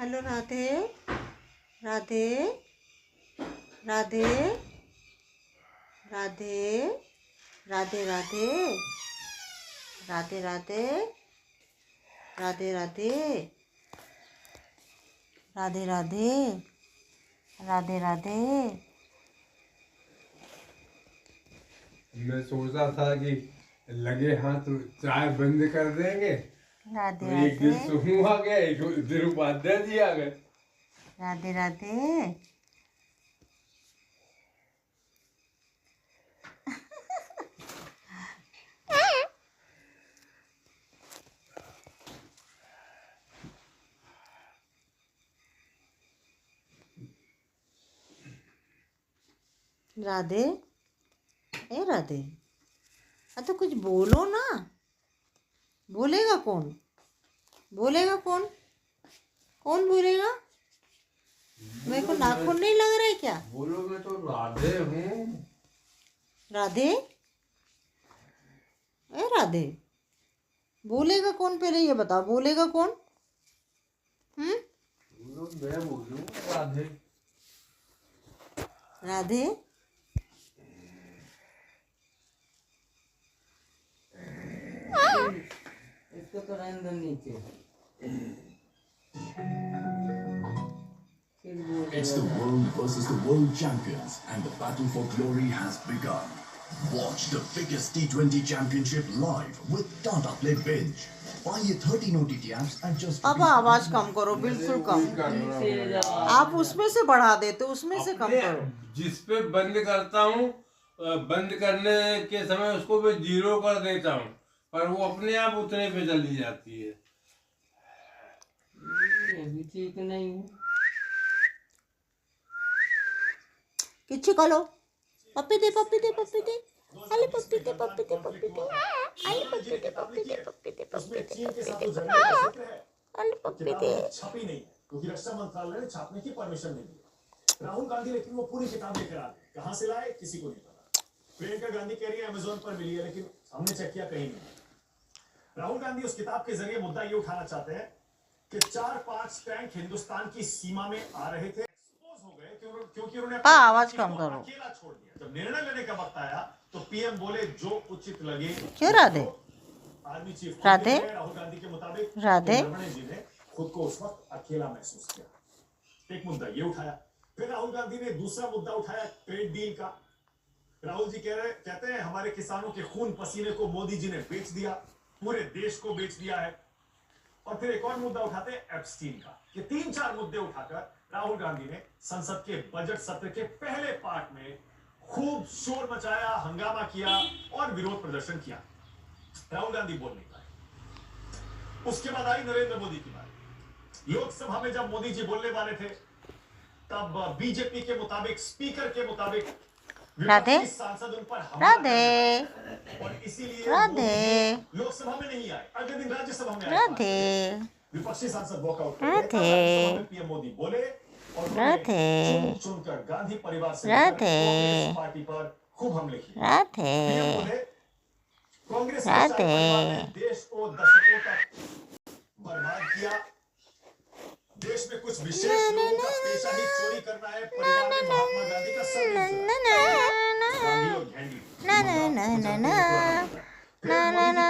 Hello Radhe Radhe Radhe Radhe Radhe Radhe Radhe Radhe Radhe Radhe Radhe Radhe Radhe. मैं सोचा था कि लगे हाथ तो चाय बंद कर देंगे। राधे तो एक दिन सोनू आ गया, एक दिन उपाध्याय जी आ गए। राधे राधे। राधे ए राधे, तो कुछ बोलो ना। बोलेगा कौन? बोलेगा कौन? कौन बोलेगा? मेरे को नाखून नहीं लग रहा है क्या? बोलो, मैं तो राधे हूँ। राधे ए राधे, बोलेगा कौन? पहले ये बताओ, बोलेगा कौन? बोलो, मैं बोलूँ राधे। राधे इसको तो रहने दो नीचे। It's the world versus the world champions, and the battle for glory has begun. Watch the biggest T20 championship live with Tata Play Binge. Buy your 13 OTT apps and just. पापा आवाज कम करो, बिल्कुल कम। आप उसमें से बढ़ा देते, उसमें से कम करो। जिस पे बंद करता हूँ, बंद करने के समय उसको मैं 0 कर देता हूँ, पर वो अपने आप उतने पे चली जाती है। ठीक नहीं किच्ची करो। पप्पी दे पप्पी दे पप्पी दे, अरे पप्पी दे पप्पी दे पप्पी दे, अरे पप्पी दे पप्पी दे पप्पी दे पप्पी दे पप्पी दे, अरे पप्पी दे। छपी नहीं क्योंकि रक्षा मंत्रालय ने छापने की परमिशन नहीं दी। राहुल गांधी लेकिन वो पूरी किताब लेकर आ गए। कहां से लाए किसी को नहीं पता। प्रियंका गांधी कह रही है अमेज़न पर मिली है, लेकिन हमने चेक किया कहीं नहीं। राहुल गांधी उस किताब के जरिए मुद्दा ये उठाना चाहते हैं कि 4-5 टैंक हिंदुस्तान की सीमा में आ रहे थे, एक्सपोज हो गए क्योंकि उन्होंने आवाज कम करो। अकेला छोड़ दिया। जब निर्णय लेने का वक्त आया तो पीएम बोले जो उचित लगे। क्यों राधे? आर्मी चीफ राधे राहुल गांधी के मुताबिक राधे जी ने खुद को उस वक्त अकेला महसूस किया। एक मुद्दा ये उठाया, फिर राहुल गांधी ने दूसरा मुद्दा उठाया ट्रेड डील का। राहुल जी कहते हैं हमारे किसानों के खून पसीने को मोदी जी ने बेच दिया, पूरे देश को बेच दिया है। और फिर एक और मुद्दा उठाते हैं एप्स्टीन का। ये 3-4 मुद्दे उठाकर राहुल गांधी ने संसद के बजट सत्र के पहले पार्ट में खूब शोर मचाया, हंगामा किया और विरोध प्रदर्शन किया। राहुल गांधी बोल नहीं पाए। उसके बाद आई नरेंद्र मोदी की बात। लोकसभा में जब मोदी जी बोलने वाले थे तब बीजेपी के मुताबिक, स्पीकर के मुताबिक राधे सांसद उन पर राधे और इसीलिए राधे लोकसभा में नहीं आए। अगले दिन राज्यसभा में राधे विपक्षी सांसद वॉकआउट राधे पीएम मोदी बोले और राधे चुनकर गांधी परिवार से राधे पार्टी पर खूब हमले किए। राधे कांग्रेस राधे देश को दशकों तक बर्बाद किया। देश में कुछ विशेष लोगों का पेशा ही चोरी करना है। परिवार में महात्मा गांधी का सब गांधी और घैंडी ना ना ना ना ना ना ना ना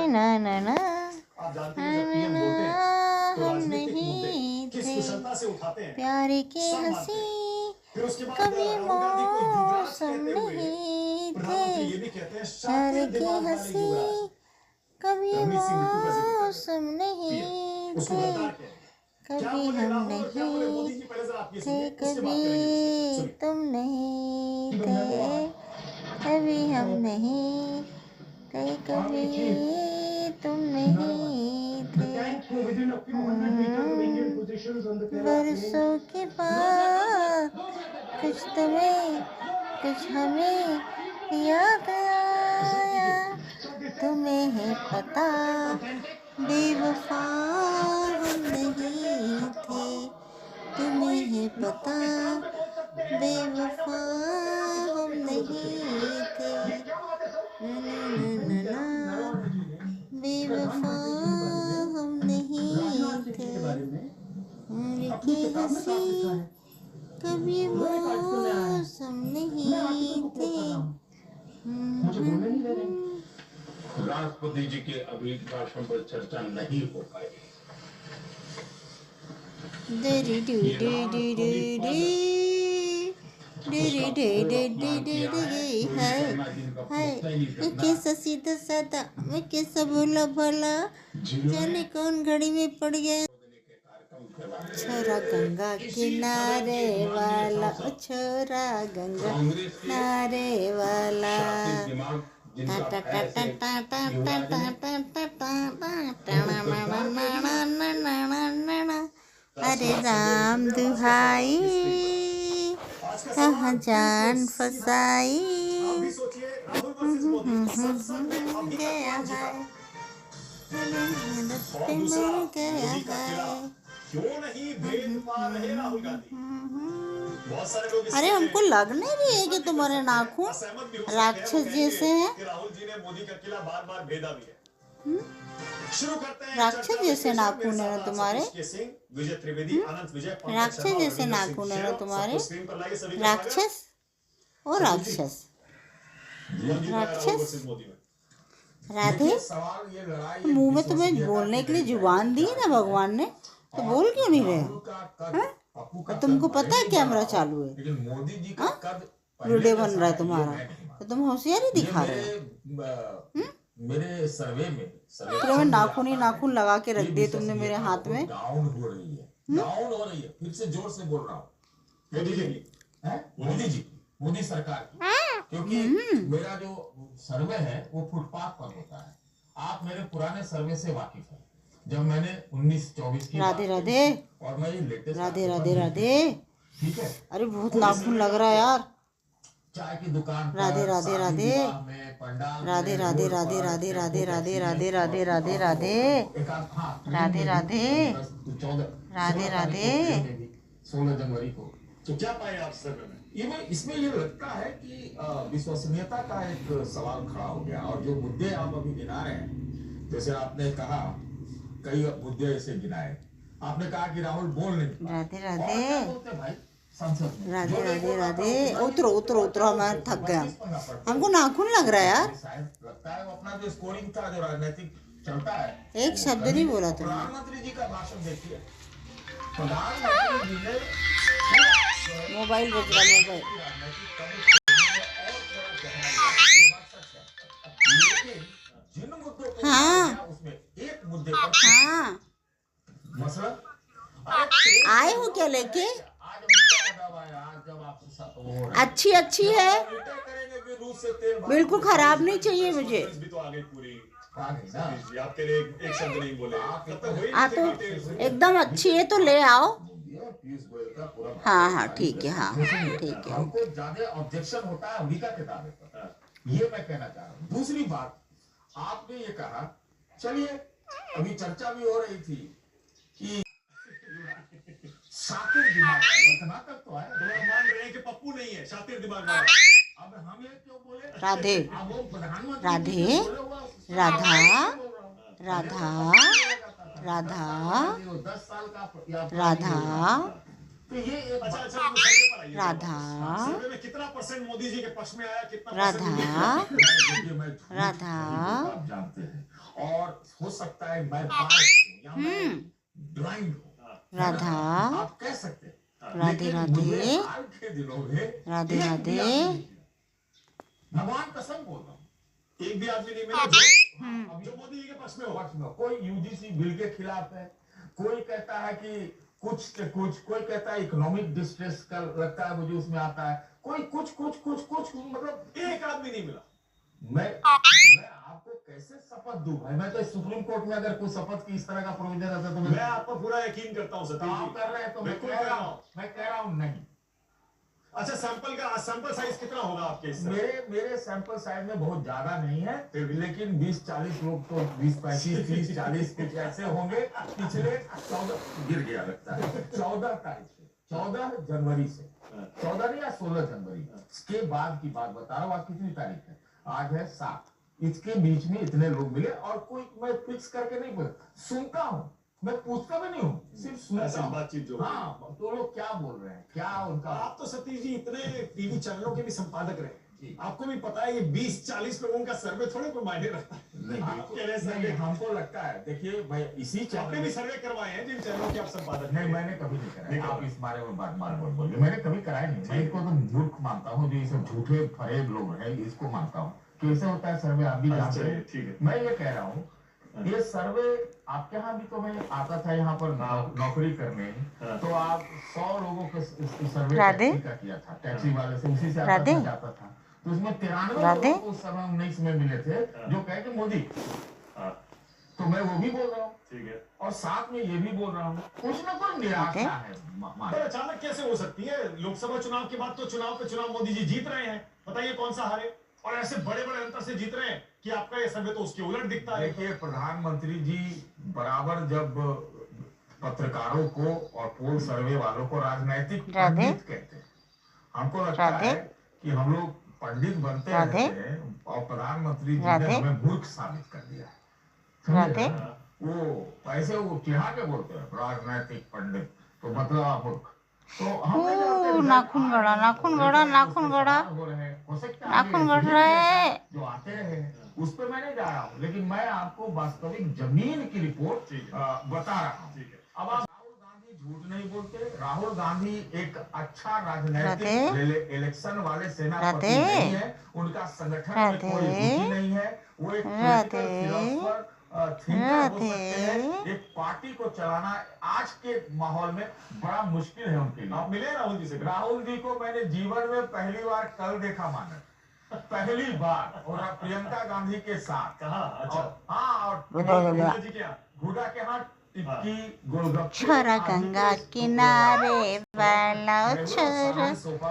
ना ना ना। आप जानते हैं जब पीएम बोलते हैं तो हम राजनीतिक मुद्दे नहीं किस थे कुशलता से उठाते हैं। प्यारे के सब मानते हंसी, हैं। फिर उसके बाद कभी राहुल गांधी को युवराज मौसम कहते हुए नहीं प्रधानमंत्री थे ये भी कहते हैं प्यारे शातिर के दिमाग वाले हंसी, युवराज। कभी रणवीर सिंह बिट्टू का जिक्र मौसम नहीं उसको थे गद्दार कहते हैं। क्या कभी बोले हम राहुल और क्या बोले नहीं मोदी जी, पहले जरा आप ये थे सुनिए, उसके बाद कभी करेंगे। सुनिए। तुम नहीं थे कभी हम नहीं थे कभी तुम नहीं थे। बरसों के बाद कुछ तुम्हें कुछ हमें याद आया, तुम्हें है पता बेवफा हम नहीं थे, तुम्हें है पता बेवफा हम नहीं थे, ना ना ना ना बेवफा के हंसी कभी मौसम नहीं थे। राष्ट्रपति जी के अभी भाषण पर चर्चा नहीं हो पाई। डेरी डू डू डू डू डू डेरी डे डे डे डे डे है ये कैसा सीधा साधा मैं कैसा भोला भला जाने कौन घड़ी में पड़ गया। छोरा गंगा किनारे वाला ओ छोरा गंगा किनारे वाला टा टा टा टा टा टा टा टा टा टा टा। अरे राम दुहाई कहाँ जान फसाई अभी सोचिए राहुल वर्सेस मोदी संसद में अभी तक गया कौन जीता? है और दूसरा मोदी का किला क्यों नहीं भेद पा रहे राहुल गांधी? बहुत सारे लोग अरे हमको लगने भी है कि तुम्हारे नाखून असहमत भी हो सकते हैं। राक्षस वो कहेंगे जैसे हैं। कि राहुल जी ने मोदी का किला बार बार भेदा भी है। शुरू करते हैं राक्षस चर्चा जैसे विश्लेषण। नाखून मेरे है ना साथ तुम्हारे? सतीश के सिंह, विजय त्रिवेदी, अनंत विजय, पंकज राक्षस शर्मा और जैसे रविंद्र सिंह नाखून है ना शेर। तुम्हारे? सबको स्क्रीन पर लाइए सभी का राक्षस ओ राक्षस स्वागत। राक्षस? राहुल वर्सेस मोदी में राधे मुंह में तुम्हें बोलने के लिए जुबान दी है ना भगवान ने, तो बोल क्यों नहीं रहे? और तुमको पता है कैमरा चालू है, लेकिन मोदी जी का कद वीडियो बन रहा है तुम्हारा, तो तुम होशियारी दिखा रहे हो। मेरे सर्वे में पूरे में नाखून ही नाखून लगा के रख दिए तुमने मेरे हाथ में। डाउन हो रही है, डाउन हो रही है। फिर से जोर से बोल रहा हूँ, मोदी जी मोदी जी, मोदी सरकार की, क्योंकि मेरा जो सर्वे है वो फुटपाथ पर होता है। आप मेरे पुराने सर्वे से वाकिफ हैं। जब मैंने 19-24 की राधे बात राधे की और मैं ये लेटेस्ट राधे राधे राधे। ठीक है, अरे बहुत नाखून लग रहा है यार। चाय की दुकान पर, राधे राधे शादी राधे विवाह में, पंडाल राधे में, राधे रोड राधे पर, राधे राधे टेम्पो राधे टैक्सी में, राधे राधे राधे राधे राधे राधे 14 राधे 16 जनवरी को। तो क्या पाए आप सर्वे में? इसमें ये लगता है कि विश्वसनीयता का एक सवाल खड़ा हो गया। और जो मुद्दे आप अभी गिना रहे हैं, जैसे आपने कहा कई मुद्दे ऐसे गिनाए, आपने कहा कि राहुल बोल नहीं पाए। राधे और राधे क्या बोलते हैं भाई संसद में? राधे जो नहीं राधे बोल रहा था, राधे। वो उतरो उतरो उतरो, मैं थक गया, 25 पंगा पड़ता है। हमको नाखून लग रहा है यार। शायद लगता है वो अपना जो स्कोरिंग था, जो राजनीतिक चलता है, एक शब्द नहीं बोला तुमने। प्रधानमंत्री जी का भाषण देखिए। प्रधानमंत्री जी ने मोबाइल बज रहा मोबाइल। जिन मुद्दों को हाँ। उसमें एक मुद्दे पर हाँ मसलन आए हो क्या लेके? आज अमेरिका का दावा है, आज जब आपके साथ वो हो रहा है, अच्छी अच्छी है, उल्टा करेंगे कि रूस से तेल बिल्कुल खराब नहीं चाहिए मुझे। पुलिस भी तो आ गई पूरी। आ गई ना। सतीश जी, आपके लिए एक शब्द नहीं बोले तब तक हुई हाँ तो एकदम अच्छी है तो ले आओ। पीयूष गोयल का पूरा हाँ हाँ ठीक है, हाँ ठीक है। हमको ज्यादा ऑब्जेक्शन होता है अमेरिका के दावे पर, ये मैं कहना चाह रहा हूँ। दूसरी बात, आपने ये कहा, चलिए अभी चर्चा भी हो रही थी कि शातिर दिमाग कर्नाटक तो है, तो हम मान रहे हैं कि पप्पू नहीं है, शातिर दिमाग वाला। अब हम ये क्यों बोले? राधे अब वो प्रधानमंत्री राधे जी बोले हुआ, राधा बोल रहा हूँ। राधा राधा 10 साल का या राधा तो ये एक अच्छा बात- अच्छा, वो सर्वे पर आइए। राधा सर्वे में कितना परसेंट मोदी जी के पक्ष में आया, कितना राधा परसेंट देखिए, मैं झूठ राधा नहीं, आप जानते हैं। और हो सकता है मैं biased हूं या मैं blind हूं, राधा आप कह सकते हैं। राधे लेकिन राधे मुझे हाल के दिनों में राधे एक भी राधे। आदमी नहीं मिला। भगवान कसम बोल रहा हूँ, एक भी आदमी नहीं मिला जो मोदी जी के पक्ष में हो। कोई यूजीसी बिल के खिलाफ है, कोई कहता है कि कुछ के कुछ, कोई कहता है इकोनॉमिक डिस्ट्रेस का लगता है मुझे उसमें आता है, कोई कुछ मतलब एक आदमी नहीं मिला। मैं आपको कैसे शपथ दूं भाई? मैं तो सुप्रीम कोर्ट में अगर कोई शपथ की इस तरह का प्रोविजन रहता तो मैं आप पर पूरा यकीन करता हूँ तो सतीश आप जी। कर रहे हैं, तो मैं बिल्कुल कह कर रहा रहा हूं, मैं कह रहा हूं नहीं। अच्छा, सैंपल साइज कितना होगा आपके इस समय? मेरे सैंपल साइज में बहुत ज्यादा नहीं है, लेकिन 20-40 लोग तो 20-25-30-40 कुछ ऐसे होंगे। पिछले 14 गिर गया लगता है 14 तारीख से, 14 जनवरी से, 14 नहीं या 16 जनवरी के बाद की बात बता रहा हूँ। आज कितनी तारीख है? आज है 7। इसके बीच में इतने लोग मिले और कोई मैं फिक्स करके नहीं बोल सुनता हूँ मैं पूछता भी नहीं हूँ, सिर्फ सुनता ऐसा हूँ। बातचीत जो हाँ, तो लोग क्या बोल रहे हैं, क्या उनका। आप तो सतीश जी इतने टीवी चैनलों के भी संपादक रहे जी। आपको भी पता है ये 20-40 लोगों का सर्वे थोड़े कोई मायने रखता है नहीं, आप कह रहे हैं नहीं, सर्वे हमको लगता है, देखिए मैं इसी आपने चैनल भी सर्वे करवाए हैं जिन चैनलों के आप संपादक नहीं, थे। मैंने कभी नहीं नहीं करा। आप करा। इस बारे में बात बार बार बोलिए, मैंने कभी कराया नहीं। मैं इनको तो मूर्ख मानता हूँ, जो ये सब झूठे फरेब लोग हैं, इसको मानता हूँ। कैसे होता है सर्वे, आप भी जानते चलिए, हैं। ठीक है। मैं ये कह रहा हूँ, ये सर्वे आपके यहाँ भी तो मैं आता था यहाँ पर नौकरी करने, हाँ। तो आप 100 लोगों के सर्वे राधे। टैक्सी का किया था, टैक्सी वाले से, उसी से आता राधे। था, जाता था। तो उसमें 93 राधे। लोगों को उस समय 19 में मिले थे, जो कहे कि मोदी। हाँ, तो मैं वो भी बोल रहा हूँ, ठीक है और साथ में ये भी बोल रहा हूँ, कुछ ना कुछ निराशा है पर अचानक कैसे हो सकती है लोकसभा चुनाव के बाद तो चुनाव पे चुनाव मोदी जी जीत रहे हैं बताइए कौन सा हारे और ऐसे बड़े बड़े अंतर से जीत रहे हैं कि आपका ये सर्वे तो उसके उलट दिखता है देखिए, प्रधानमंत्री जी बराबर जब पत्रकारों को और पोल सर्वे वालों को राजनैतिक राधे। पंडित कहते हैं। हमको लगता राधे। है कि हम लोग पंडित बनते राधे। रहते हैं, और प्रधानमंत्री जी राधे। ने हमें मूर्ख साबित कर दिया है। समझे राधे। ना? वो ऐसे वो चिढ़ा के बोलते हैं राजनैतिक पंडित, तो मतलब आप मूर्ख। तो हम नहीं जानते ओ, कि नाखून आज गड़ा, नाखून गड़ा, उसके नाखून गड़ा। सवाल हो रहे हैं। हो सकता है नाखून आगे गड़ रहा है। जो आते रहे, उस पर मैं नहीं जा रहा हूँ, लेकिन मैं आपको वास्तविक जमीन की रिपोर्ट ठीक है। बता रहा हूँ। ठीक है अब आप राहुल गांधी झूठ नहीं बोलते। राहुल गांधी एक अच्छा राजनीतिक राधे। इलेक्शन वाले सेनापति राधे। नहीं है, उनका संगठन में राधे। कोई रुचि नहीं है। वो एक राधे। पॉलिटिकल फिलोसोफर थिंकर हो सकते हैं। राधे। एक पार्टी को चलाना आज के माहौल में बड़ा मुश्किल है उनके लिए। आप मिले हैं राहुल जी से राहुल जी को मैंने जीवन में पहली बार कल देखा, माना पहली बार, और प्रियंका गांधी के साथ। कहा अच्छा हाँ, और भैया जी क्या घुड़ा के हाथ टिक्की गोलगप्पे छोरा आदि गंगा के किनारे वाला मैं वो छोरा सामने सोफा